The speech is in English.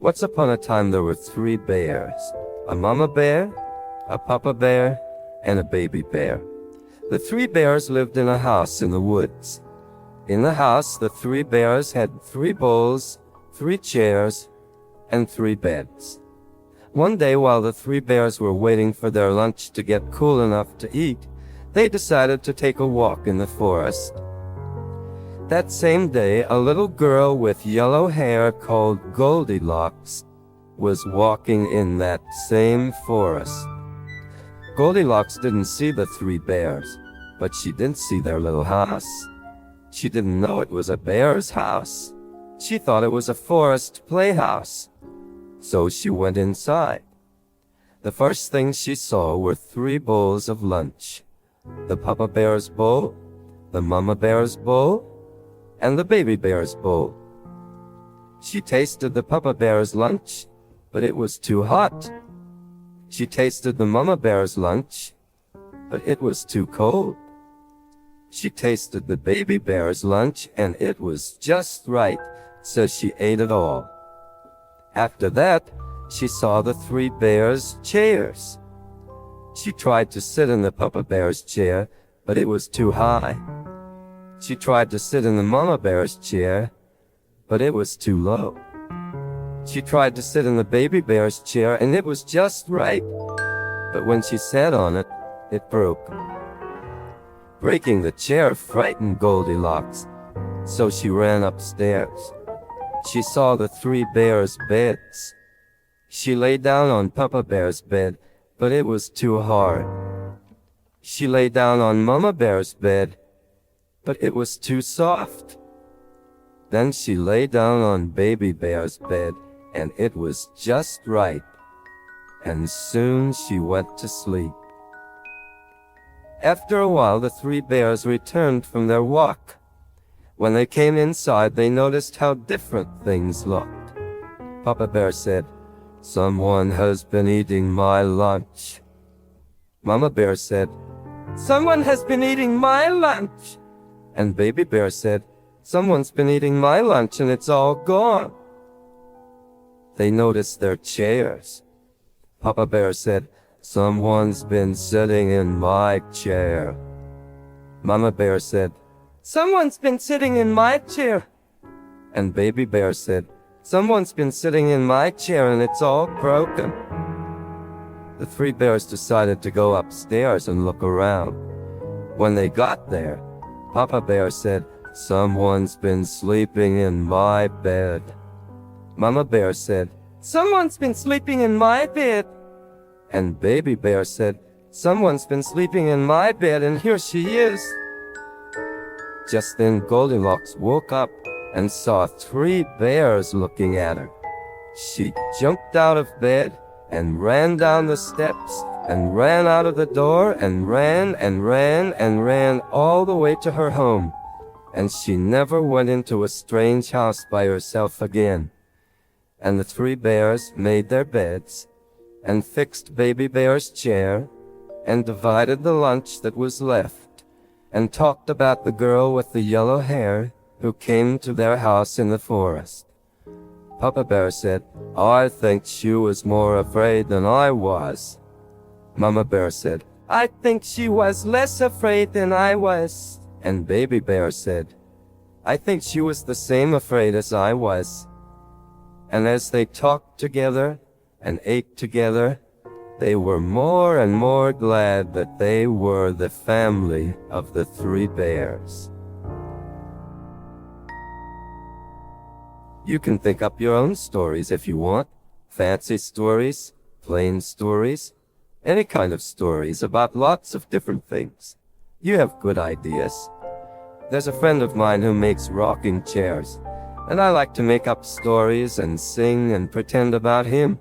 Once upon a time there were 3 bears, a mama bear, a papa bear, and a baby bear. The 3 bears lived in a house in the woods. In the house, the 3 bears had 3 bowls, 3 chairs, and 3 beds. One day, while the 3 bears were waiting for their lunch to get cool enough to eat, they decided to take a walk in the forest. That same day, a little girl with yellow hair called Goldilocks was walking in that same forest. Goldilocks didn't see the 3 bears, but she did see their little house. She didn't know it was a bear's house. She thought it was a forest playhouse. So she went inside. The first thing she saw were 3 bowls of lunch. The papa bear's bowl, the mama bear's bowl, and the baby bear's bowl. She tasted the papa bear's lunch, but it was too hot. She tasted the mama bear's lunch, but it was too cold. She tasted the baby bear's lunch, and it was just right, so she ate it all. After that, she saw the 3 bears' chairs. She tried to sit in the papa bear's chair, but it was too high. She tried to sit in the mama bear's chair, but it was too low. She tried to sit in the baby bear's chair, and it was just right. But when she sat on it, it broke. Breaking the chair frightened Goldilocks, so she ran upstairs. She saw the 3 bears' beds. She lay down on Papa Bear's bed, but it was too hard. She lay down on Mama Bear's bed, but it was too soft. Then she lay down on Baby Bear's bed, and it was just right. And soon she went to sleep. After a while, the 3 bears returned from their walk. When they came inside, they noticed how different things looked. Papa Bear said, "Someone has been eating my lunch." Mama Bear said, "Someone has been eating my lunch." And Baby Bear said, "Someone's been eating my lunch and it's all gone." They noticed their chairs. Papa Bear said, "Someone's been sitting in my chair." Mama Bear said, "Someone's been sitting in my chair." And Baby Bear said, "Someone's been sitting in my chair and it's all broken." The 3 bears decided to go upstairs and look around. When they got there, Papa Bear said, "Someone's been sleeping in my bed." Mama Bear said, "Someone's been sleeping in my bed." And Baby Bear said, "Someone's been sleeping in my bed and here she is." Just then Goldilocks woke up and saw 3 bears looking at her. She jumped out of bed and ran down the steps and ran out of the door and ran and ran and ran all the way to her home. And she never went into a strange house by herself again. And the 3 bears made their beds and fixed Baby Bear's chair and divided the lunch that was left and talked about the girl with the yellow hair who came to their house in the forest. Papa Bear said, "I think she was more afraid than I was." Mama Bear said, "I think she was less afraid than I was." And Baby Bear said, "I think she was the same afraid as I was." And as they talked together and ate together, they were more and more glad that they were the family of the 3 bears. You can think up your own stories if you want. Fancy stories, plain stories, any kind of stories about lots of different things. You have good ideas. There's a friend of mine who makes rocking chairs, and I like to make up stories and sing and pretend about him.